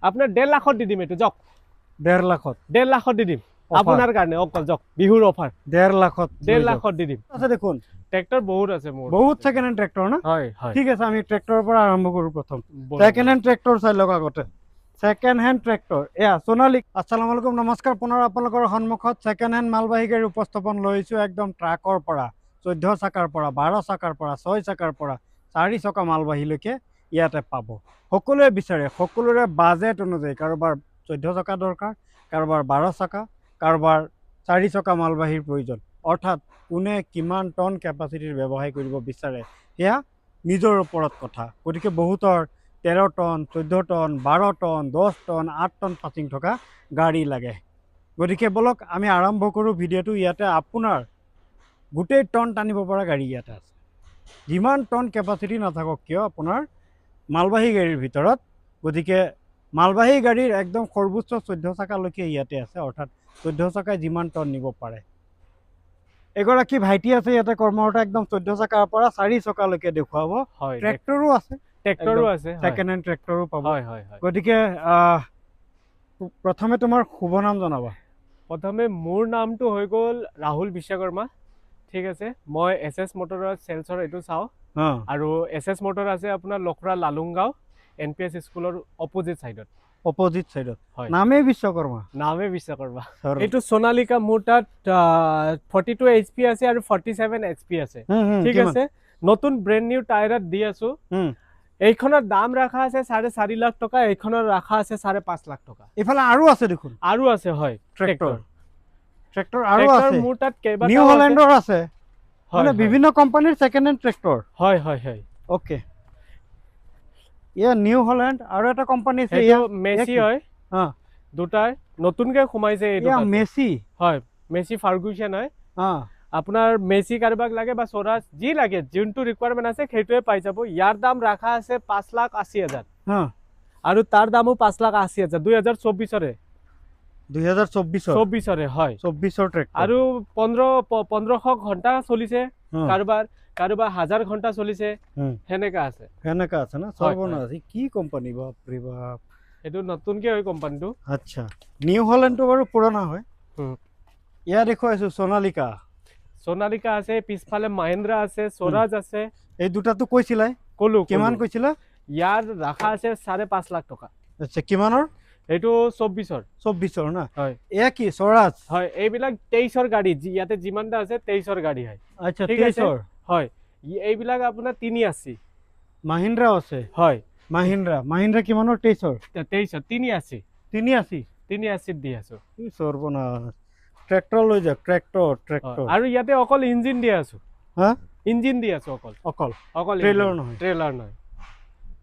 আপোনাৰ 1.5 লাখত দি দিম এইটো জক 1.5 লাখত 1.5 লাখত দি দিম আপোনাৰ কাৰণে অকল জক বিহুৰ অফাৰ 1.5 লাখত 1.5 লাখত দি দিম আছে দেখোন ট্ৰেক্টৰ বহুত আছে মোৰ বহুত সেকেন্ড হ্যান্ড ট্ৰেক্টৰ না হয় হয় ঠিক আছে আমি ট্ৰেক্টৰৰ পৰা আৰম্ভ কৰো প্ৰথম সেকেন্ড হ্যান্ড ট্ৰেক্টৰ চাই লওক আগতে সেকেন্ড হ্যান্ড ট্ৰেক্টৰ এয়া সোনালিক আসসালামু আলাইকুম নমস্কাৰ পুনৰ আপোনালোকৰ সন্মুখত সেকেন্ড হ্যান্ড মালবাহী গাড়ী উপস্থাপন লৈছো একদম ট্ৰাকৰ পৰা 14 চাকাৰ পৰা 12 চাকাৰ পৰা 6 চাকাৰ পৰা 4 চকা মালবাহীলৈকে ইয়াতে পাব সকলোৱে বিচাৰে সকলোৰে বাজেট অনুযায়ী কাৰোবাৰ 14 চকা দৰকাৰ কাৰোবাৰ 12 চকা কাৰোবাৰ 4 চকা মালবাহীৰ প্ৰয়োজন অৰ্থাৎ কোনে কিমান টন কেপাচিটিৰ ব্যৱসায় কৰিব বিচাৰে সেয়া নিজৰ ওপৰত কথা গতিকে বহুতৰ 13 ton 14 ton 12 ton 10 ton 8 ton পাচিং থকা গাড়ী লাগে গতিকে বলক আমি আৰম্ভ কৰোঁ ভিডিঅ'টো ইয়াতে আপোনাৰ গোটেই টন টানিব পৰা গাড়ী ইয়াতে আছে যিমান টন কেপাচিটি নাথাকক কিয় আপোনাৰ মালবাহী গাড়ীৰ ভিতৰত গতিকে মালবাহী গাড়ীৰ একদম সৰ্বোচ্চ 14 চাকালৈকে ইয়াতে আছে অৰ্থাৎ 14 চাকাই যিমান টন নিব পাৰে এগৰাকী ভাইটি আছে ইয়াতে কৰ্মৰতা একদম 14 চাকাৰ পৰা 4 চকালৈকে দেখুৱাব হয় ট্ৰেক্টৰো আছে সেকেন্ড হ্যান্ড ট্ৰেক্টৰো পাব হয় হয় হয় গতিকে প্ৰথমে তোমাৰ শুভ নাম জনাবা প্ৰথমে মোৰ নামটো হৈ গ'ল ৰাহুল বিশ্বকৰ্মা ঠিক আছে মই এছএছ মটৰৰ সেলছৰ এইটো চাও আৰু এছএছ মটৰ আছে আপোনাৰ লখৰা লালুংগাঁও এনপিএছ স্কুলৰ অপোজিট সাইডত নামে বিশ্বকৰ্মা এইটো সোনালিকা মোৰ তাত 42 এইচপি আছে আৰু 47 এইচপি আছে ঠিক আছে নতুন ব্ৰেন্ড নিউ টায়াৰত দি আছো এইখনৰ দাম ৰাখা আছে 4.5 লাখ টকা এইখনৰ ৰাখা আছে 5.5 লাখ টকা ইফালে আৰু আছে দেখোন আৰু আছে হয় ট্ৰেক্টৰ আৰু আছে মোৰ তাত কেইবাটাও নিউ হল্যান্ডৰ আছে মানে বিভিন্ন কোম্পানীৰ সেকেন্ড হ্যান্ড ট্ৰেক্টৰ হয় ওকে ইয়া নিউ হল্যান্ড আৰু এটা কোম্পানী আছে ইয়া মেসি হয় দুটাই নতুনকৈ সোমাইছে এইটো মেসি হয় মেসি ফাৰ্গুসন হয় আপোনাৰ মেসি কাৰবাক লাগে বা সোৰাজ যি লাগে যোনটো ৰিকুৱাৰমেন্ট আছে সেইটোৱে পাই যাব ইয়াৰ দাম ৰাখা আছে 5,80,000 আৰু তাৰ দামো 5,80,000 2024 হয় 24 ট্ৰেক্টৰ আৰু 1500 ঘন্টা চলিছে কাৰবাৰ 1000 ঘন্টা চলিছে হেনেকা আছে না সৰ্বনাশ কি কোম্পানী বাপৰে বাপ এটো নতুনকে হয় কোম্পানীটো আচ্ছা নিউ হল্যান্ডটো বাৰু পুৰণা হয় ইয়া দেখুৱাইছো সোনালিকা আছে পিছফালে মহিন্দ্ৰা আছে স্বৰাজ আছে এই দুটাটো কৈছিলাই কলো কিমান কৈছিলা ইয়াৰ ৰাখা আছে 5.5 লাখ টকা আচ্ছা কিমানৰ এইটো 24 না হয় এয়া কি স্বৰাজ হয় এইবিলাক 23ৰ গাড়ী ইয়াতে যিমানটা আছে 23ৰ গাড়ী হয় আচ্ছা 23ৰ হয় এইবিলাক আপোনাৰ 380 মহিন্দ্ৰা আছে হয় মহিন্দ্ৰা কিমানৰ 23ৰ 380 দি আছো সৰ্বনাশ ট্ৰেক্টৰ লৈ যা ট্ৰেক্টৰ আৰু ইয়াতে অকল ইঞ্জিন দি আছো ইঞ্জিন দি আছো অকল ট্ৰেইলাৰ নহয়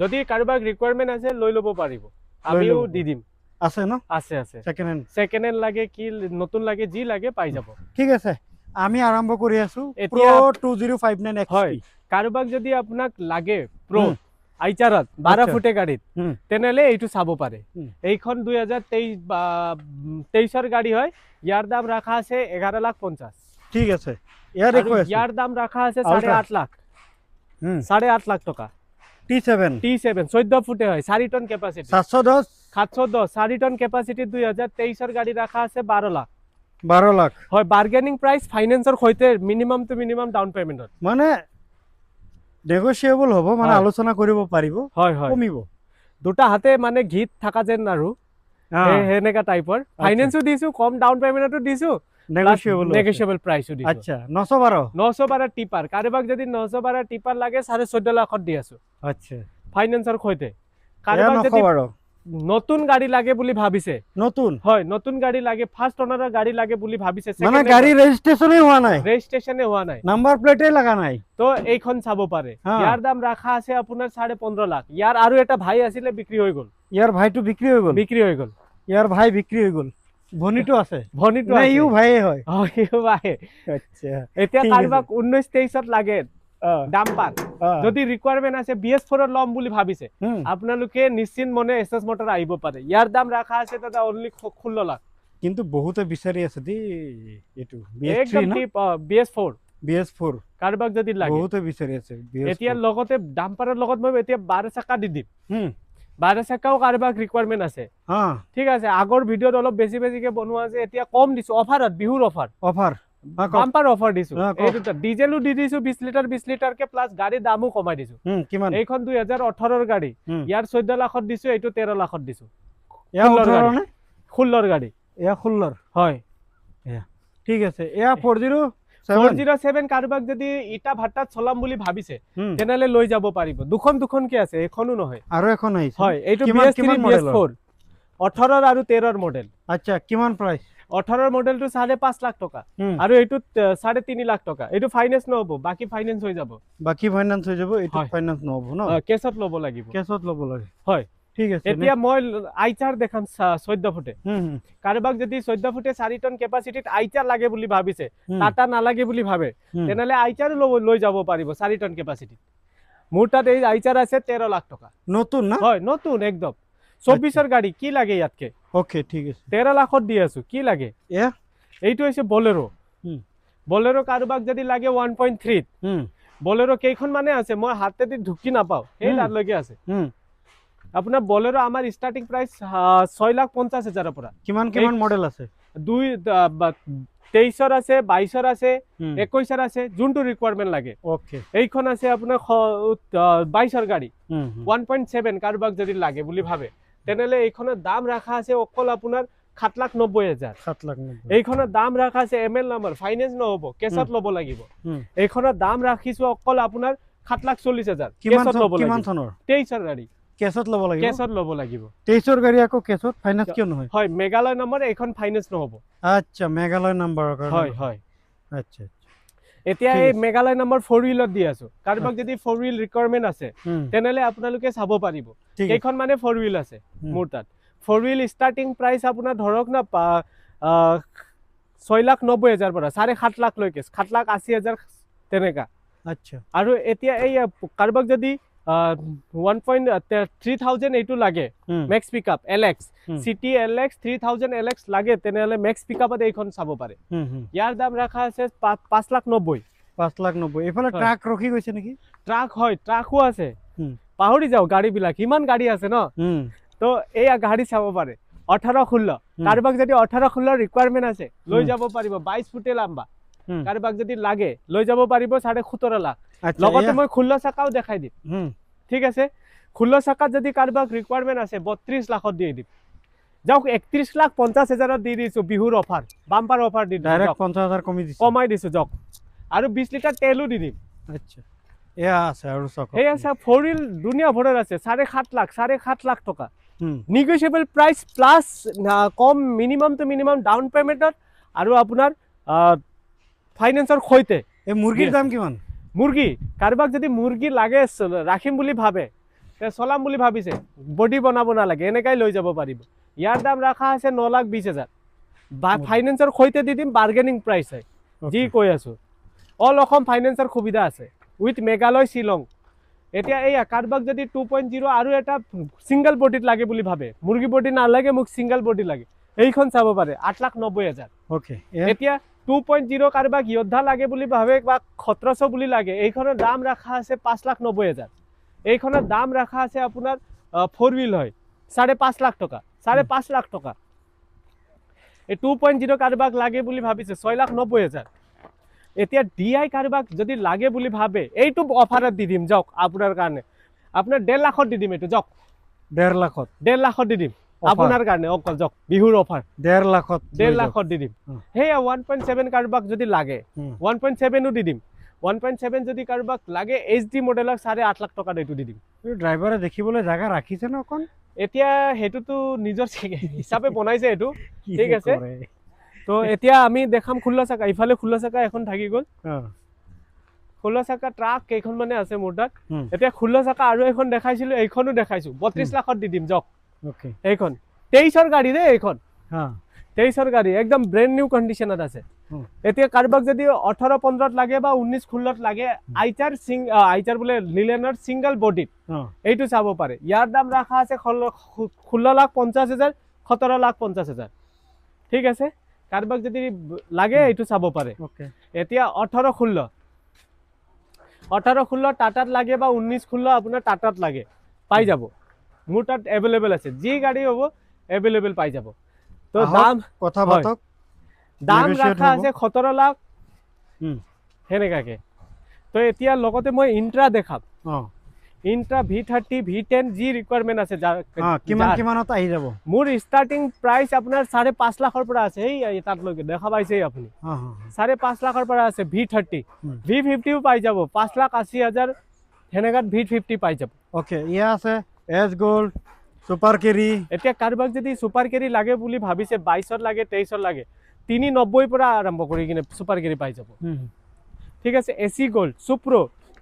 যদি কাৰোবাক ৰিকুৱাৰমেন্ট আছে লৈ ল'ব পাৰিব আমিও দি দিম আছে ন আছে সেকেন্ড হ্যান্ড লাগে কি নতুন লাগে যি লাগে পাই যাব ঠিক আছে আমি আৰম্ভ কৰি আছো প্ৰ 2059 এক্সপি হয় কাৰোবাক যদি আপোনাক লাগে প্ৰ আইচাৰত 12 ফুটে গাড়ীত তেনেলে এইটো চাব পাৰে এইখন 2023ৰ গাড়ী হয় ইয়াৰ দাম ৰাখা আছে 11,50,000 ঠিক আছে ইয়াৰ দাম ৰাখা আছে 8.5 লাখ 8.5 লাখ টকা T7 14 ফুটে হয় 4 টন কেপাসিটি 710 4 টন কেপাসিটি 2023ৰ গাড়ী ৰাখা আছে 12 লাখ হয় বাৰ্গেনিং প্ৰাইস ফাইনান্সৰ সৈতে মিনিমাম টু মিনিমাম ডাউন পেমেন্টত মানে নেগোশিয়েবল হ'ব মানে আলোচনা কৰিব পাৰিব হয় কমিব দুটা হাতে মানে ঘিত থাকা যেন আৰু হেনেকা টাইপৰ ফাইনান্সও দিছো কম ডাউন পেমেন্টটো দিছো নেগোশিয়েবল প্ৰাইসও দিছো আচ্ছা 912 টিপাৰ কাৰোবাক যদি 912 টিপাৰ লাগে 14.5 লাখত দি আছো আচ্ছা ফাইনান্সৰ সৈতে কাৰোবাক যদি নতুন গাড়ী লাগে বুলি ভাবিছে নতুন গাড়ী লাগে ফাৰ্স্ট ওনাৰৰ গাড়ী লাগে বুলি ভাবিছে মানে গাড়ী ৰেজিষ্ট্ৰেচনে হোৱা নাই নাম্বাৰ প্লেটে লাগা নাই তো এইখন চাব পাৰে ইয়াৰ দাম ৰাখা আছে আপোনাৰ 15.5 লাখ ইয়াৰ আৰু এটা ভাই আছিল বিক্ৰী হৈ গল ইয়াৰ ভাইটো বিক্ৰী হৈ গল ইয়াৰ ভাই বিক্ৰী হৈ গল ভনিটো আছে না ইউ ভাইয়ে হয় ইউ ভাই আচ্ছা এতিয়া কাৰোবাক 19-23ত লাগে ডাম্পাৰ যদি ৰিকুৱাৰমেন্ট আছে BS4 ৰ লম বুলি ভাবিছে আপোনালোকে নিশ্চিত মনে এছএছ মটৰ আহিব পাৰে ইয়াৰ দাম ৰাখা আছে দাদা অনলি 16 লাখ কিন্তু বহুতে বিচাৰি আছে দি এটো একদম BS4 কাৰোবাক যদি লাগে বহুতে বিচাৰি আছে এতিয়া লগতে ডাম্পাৰৰ লগত মই এতিয়া 12 চাকা দি দিম 12 চকাও কাৰোবাক ৰিকুৱাৰমেণ্ট আছে ঠিক আছে আগৰ ভিডিঅ'ত অলপ বেছিকে বনোৱা আছে এতিয়া কম দিছো অফাৰত বিহুৰ অফাৰ বাম্পাৰ অফাৰ দিছো এই দুটা ডিজেলো দি দিছো 20 লিটাৰ কে প্লাস গাড়ীৰ দামো কমাই দিছো কিমান এইখন 2018 ৰ গাড়ী ইয়াৰ 14 লাখত দিছো এইটো 13 লাখত দিছো এয়া 18 নে 16 ৰ গাড়ী এয়া 16 হয় এয়া ঠিক আছে এয়া 407 কাৰোবাক যদি ইটা ভাটাত চলাম বুলি ভাবিছে তেনেলে লৈ যাব পাৰিব দুখন কি আছে এখনো নহয় আৰু এখন আহিছে হয় এইটো BS3 BS4 18 আৰু 13 ৰ মডেল আচ্ছা কিমান প্ৰাইস 18 ৰ মডেলটো 5.5 লাখ টকা আৰু এইটো 3.5 লাখ টকা এইটো ফাইনান্স নহব বাকি ফাইনান্স হৈ যাব এইটো ফাইনান্স নহব ন কেছত লব লাগিব হয় ঠিক আছে এতিয়া মই আইচাৰ দেখাম 14 ফুটে কাৰোবাক যদি 14 ফুটে 4 টন কেপাসিটিত আইচাৰ লাগে বুলি ভাবিছে টাটা নালাগে বুলি ভাবে তেনেলে আইচাৰ লৈ যাব পাৰিব 4 টন কেপাসিটিত মোৰ তাত এই আইচাৰ আছে 13 লাখ টকা নতুন না হয় নতুন একদম 24 ৰ গাড়ী কি লাগে ইয়াতকে ওকে ঠিক আছে 13 লাখত দি আছো কি লাগে এইটো হৈছে বলেৰো কাৰোবাক যদি লাগে 1.3 বলেৰো কেইখন মানে আছে মই হাতেদি ঢুকি নাপাও এই লালৈকে আছে আপোনাৰ বলেৰো আমাৰ ষ্টাৰ্টিং প্ৰাইস 6,50,000 ৰ পৰা কিমান মডেল আছে 23 ৰ আছে 22 ৰ আছে 21 ৰ আছে যোনটো ৰিকুৱাৰমেণ্ট লাগে ওকে এইখন আছে আপোনাৰ 22 ৰ গাড়ী 1.7 কাৰোবাক যদি লাগে বুলি ভাবে তেনেলে এইখনৰ দাম ৰাখা আছে অকল আপোনাৰ 7,90,000 এইখনৰ দাম ৰাখা আছে এমএল নম্বৰ ফাইনান্স নহব কেছত লব লাগিব এইখনৰ দাম ৰাখিছো অকল আপোনাৰ 7,40,000 কেছত লব লাগিব কিমান চনৰ 23 ৰ গাড়ী কেছত লব লাগিব 23 ৰ গাড়ী আকৌ কেছত ফাইনান্স কিয় নহয় হয় মেঘালয় নম্বৰ এইখন ফাইনান্স নহব আচ্ছা মেঘালয় নম্বৰৰ কাৰণে হয় আচ্ছা এতিয়া এই মেঘালয় নম্বৰ 4 হুইলত দি আছো কাৰোবাক যদি 4 হুইল ৰিকুৱাৰমেণ্ট আছে তেনেলে আপোনালোকে চাব পাৰিব এইখন মানে 4 হুইল আছে মোৰ তাত 4 হুইল ষ্টাৰ্টিং প্ৰাইস আপোনাৰ ধৰক না 6,90,000 পৰা 7.5 লাখ লৈকে 7,80,000 তেনেকা আচ্ছা আৰু এতিয়া এই কাৰোবাক যদি 1.3,000 এইটো লাগে মেক্স পিকআপ LX সিটি LX 3000 LX লাগে তেনেহলে মেক্স পিকআপত এইখন চাব পাৰে ইয়াৰ দাম ৰাখা আছে 5,90,000 এইফালে ট্ৰাক ৰখি গৈছে নেকি ট্ৰাক হয় ট্ৰাকও আছে পাহৰি যাও গাড়ী বিলাক ইমান গাড়ী আছে ন তো এই গাড়ী চাব পাৰে 18-16 কাৰোবাক যদি 18-16 ৰিকুৱাৰমেণ্ট আছে লৈ যাব পাৰিব 22 ফুটে লম্বা কাৰোবাক যদি লাগে লৈ যাব পাৰিব 17.5 লাখ লগতে মই 16 চাকাও দেখাই দিম ঠিক আছে 16 চাকাত যদি কাৰোবাক ৰিকুৱাৰমেণ্ট আছে 32 লাখত দি দিম যাওক 31,50,000 দি দিছো বিহুৰ অফাৰ বাম্পাৰ অফাৰ দি ডাইৰেক্ট 50,000 কমাই দিছো যাওক আৰু 20 লিটাৰ তেলো দি দিম আচ্ছা এয়া আছে আৰু চক এই আছে 4 হুইল দুনিয়া ভৰৰ আছে 7.5 লাখ টকা নেগোশিয়েবল প্ৰাইস প্লাস কম মিনিমাম টু মিনিমাম ডাউন পেমেন্টত আৰু আপোনাৰ ফাইনান্সৰ খৈতে এই মুৰ্গীৰ দাম কিমান মুৰ্গী কাৰোবাক যদি মুৰ্গী লাগে ৰাখিম বুলি ভাবে তে চলাম বুলি ভাবিছে বডি বনাব নালাগে এনেকাই লৈ যাব পাৰিব ইয়াৰ দাম ৰাখা আছে 9,20,000 বা ফাইনান্সৰ খৈতে দি দিম বাৰ্গেনিং প্ৰাইস হয় যি কৈ আছো অল অসম ফাইনান্সৰ সুবিধা আছে উইথ মেঘালয় শিলং এতিয়া এই কাৰোবাক যদি 2.0 আৰু এটা সিঙ্গেল বডিত লাগে বুলি ভাবে মুৰ্গী বডি নালাগে মোক সিঙ্গেল বডি লাগে এইখন চাব পাৰে 8,90,000 ওকে এতিয়া 2.0 কাৰোবাক যোদ্ধা লাগে বুলি ভাবে বা 1700 বুলি লাগে এইখনৰ দাম ৰাখা আছে 5,90,000 এইখনৰ দাম ৰাখা আছে আপোনাৰ 4 হুইল হয় 5.5 লাখ টকা 5.5 লাখ টকা এই 2.0 কাৰোবাক লাগে বুলি ভাবিছে 6,90,000 এতিয়া DI কাৰোবাক যদি লাগে বুলি ভাবে এইটো অফাৰত দি দিম যাওক আপোনাৰ কাৰণে আপোনাৰ 1.5 লাখত দি দিম এইটো যাওক 1.5 লাখত দি দিম আপোনাৰ কাৰণে অকল যাওক বিহুৰ অফাৰ 1.5 লাখত দি দিম হেয়া 1.7 কাৰোবাক যদি লাগে 1.7 ও দি দিম 1.7 যদি কাৰোবাক লাগে HD মডেলক 8.5 লাখ টকা এইটো দি দিম ড্ৰাইভাৰে দেখিবলৈ জাগা ৰাখিছে ন কোন এতিয়া হেতুটো নিজৰ হিচাপে বনাইছে এটো ঠিক আছে তো এতিয়া আমি দেখাম 16 চাকা ইফালে 16 চাকা এখন থাকি গল 16 চাকা ট্ৰাক কেইখন মানে আছে মোৰ তাত এতিয়া 16 চাকা আৰু এখন দেখাইছিলো এইখনো দেখাইছো 32 লাখত দি দিম যাওক ওকে এইখন 23 ৰ গাড়ী ৰে এইখন 23 ৰ গাড়ী একদম ব্ৰ্যান্ড নিউ কন্ডিশনত আছে এতিয়া কাৰোবাক যদি 18-15 ত লাগে বা 19-16 ত লাগে আইচাৰ বোলে লিলেনৰ সিঙ্গেল বডিত এইটো চাব পাৰে ইয়াৰ দাম ৰাখা আছে 16,50,000 17,50,000 ঠিক আছে কাৰোবাক যদি লাগে এইটো চাব পাৰে এতিয়া 18-16 টাটাত লাগে বা 19-16 আপোনাৰ টাটাত লাগে পাই যাব মোৰ তাত এভেইলেবল আছে, যি গাড়ী হ'ব এভেইলেবল পাই যাব। তো আহক, দাম কথা হয়। পাতক, দাম negotiate ৰাখা হ'ব। আছে 17 লাখ হুম, সেনেকাকে। তো এতিয়া লগতে মই ইন্ট্ৰা দেখাম। অ', ইন্ট্ৰা V30 V10 যি ৰিকুৱাৰমেণ্ট আছে কিমানত আহি যাব? মোৰ ষ্টাৰ্টিং প্ৰাইচ আপোনাৰ 5.5 লাখৰ পৰা আছে। এই তাতলৈকে দেখা পাইছেই আপুনি, 5.5 লাখৰ পৰা আছে V30। V50ও পাই যাব 5,80,000 সেনেকাত V50 পাই যাব। অ'কে, ইয়া আছে এছ গ'ল্ড, সুপাৰ কেৰি। এতিয়া কাৰোবাক যদি সুপাৰ কেৰি লাগে বুলি ভাবিছে, 22ত লাগে 23ত লাগে, 390 পৰা আৰম্ভ কৰি কিনে সুপাৰ কেৰি পাই যাব। ঠিক আছে, এচি গ'ল্ড, সুপ্ৰ,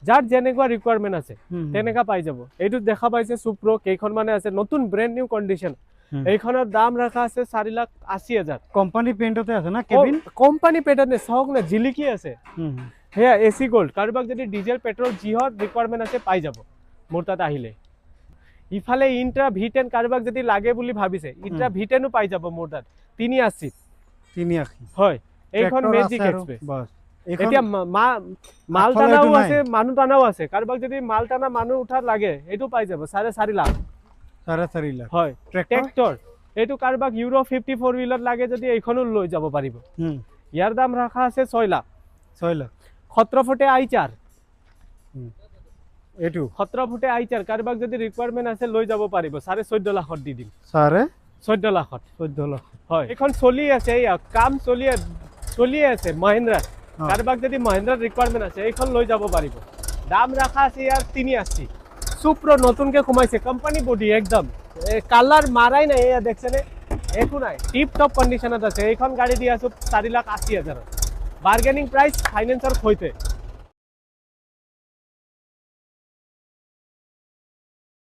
যাৰ যেনেকুৱা ৰিকুৱাৰমেণ্ট আছে তেনেকা পাই যাব। এইটো দেখা পাইছে সুপ্ৰ কেইখনমানে আছে, নতুন ব্ৰেণ্ড নিউ কণ্ডিশ্যন। এইখনৰ দাম ৰাখা আছে 4,80,000। কোম্পানী পেইণ্টতে আছে না কেবিন? কোম্পানী পেইণ্টত চাওক না, জিলিকি আছে। সেয়া এচি গ'ল্ড, কাৰোবাক যদি ডিজেল পেট্ৰল যিহৰ ৰিকুৱাৰমেণ্ট আছে পাই যাব মোৰ তাত আহিলে। ইফালে ইন্ট্ৰা V10 কাৰোবাক যদি লাগে বুলি ভাবিছে, ইন্ট্ৰা V10ও পাই যাব মোৰ তাত 380। 380 হয়, এইখন ট্ৰেক্টৰ মেজিক আছে আৰু এক্সপ্ৰেছ। বাস। এইখন এতিয়া মাল আগফালে টানাও এইটো নাই। আছে, মানুহ টানাও আছে। কাৰোবাক যদি মাল টানা মানুহ উঠাৰ লাগে এইটো পাই যাব 4.5 লাখ। 4.5 লাখ। হয়, ট্ৰেক্টৰ ট্ৰেক্টৰ এইটো কাৰোবাক ইউৰো 50 4 হুইলাৰ লাগে যদি এইখনো লৈ যাব পাৰিব। ইয়াৰ দাম ৰাখা আছে 6 লাখ। 6 লাখ। 17 ফুটে I4, এইটো 17 ফুটে I4 কাৰোবাক যদি ৰিকুৱাৰমেণ্ট আছে লৈ যাব পাৰিব। 14.5 লাখত দি দিম। 14.5 লাখত। 14 লাখ। হয়, এইখন চলি আছে, এইয়া কাম চলিয়ে আছে মহিন্দ্ৰা। কাৰোবাক যদি মহিন্দ্ৰাৰ ৰিকুৱাৰমেণ্ট আছে এইখন লৈ যাব পাৰিব। দাম ৰাখা আছে ইয়াৰ 380। সুপ্ৰ নতুনকে সোমাইছে, কোম্পানী বডি একদম, কালাৰ মাৰাই নাই। এয়া দেখছেনে, একো নাই, টিপ টপ কণ্ডিশ্যনত আছে। এইখন গাড়ী দি আছো 4,80,000। বাৰ্গেনিং প্ৰাইচ ফাইনেন্সৰ সৈতে।